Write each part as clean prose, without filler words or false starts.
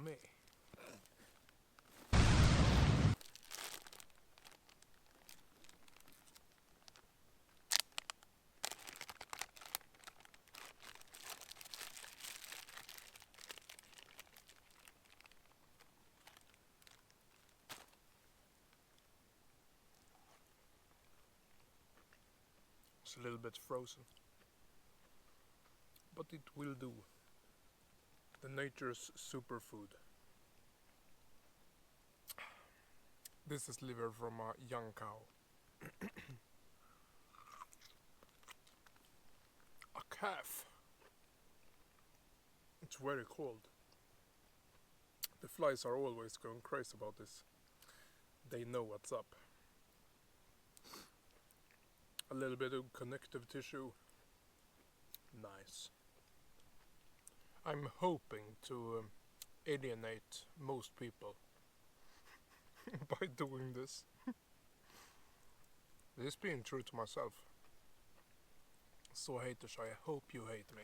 yummy. It's a little bit frozen, but it will do. The nature's superfood. This is liver from a young cow. A calf. It's very cold. The flies are always going crazy about this. They know what's up. A little bit of connective tissue. Nice. I'm hoping to alienate most people by doing this. This is being true to myself. So haters, I hope you hate me.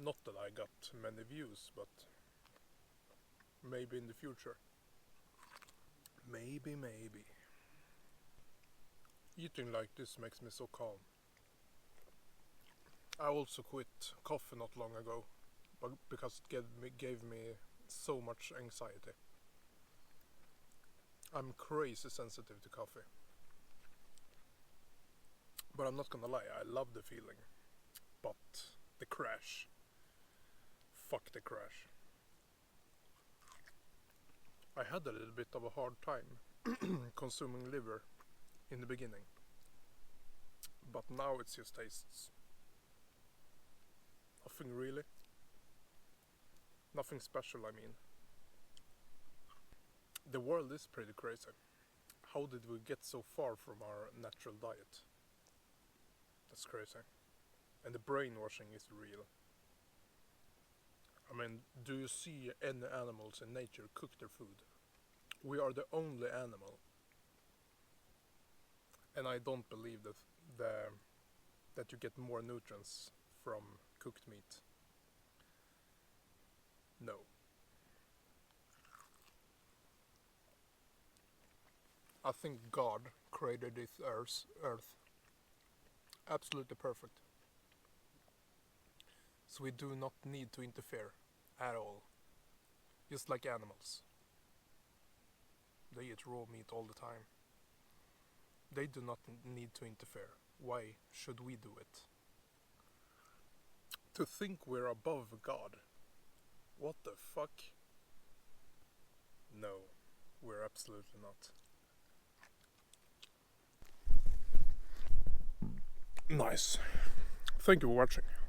Not that I got many views, but maybe in the future. Maybe. Eating like this makes me so calm. I also quit coffee not long ago, but because it gave me so much anxiety. I'm crazy sensitive to coffee. But I'm not gonna lie, I love the feeling. But the crash. Fuck the crash. I had a little bit of a hard time consuming liver in the beginning. But now it just tastes nothing really. Nothing special, I mean. The world is pretty crazy. How did we get so far from our natural diet? That's crazy. And the brainwashing is real. I mean, do you see any animals in nature cook their food? We are the only animal. And I don't believe that you get more nutrients from cooked meat. No. I think God created this earth absolutely perfect. So we do not need to interfere at all. Just like animals. They eat raw meat all the time. They do not need to interfere. Why should we do it? To think we're above God. What the fuck? No, we're absolutely not. Nice. Thank you for watching.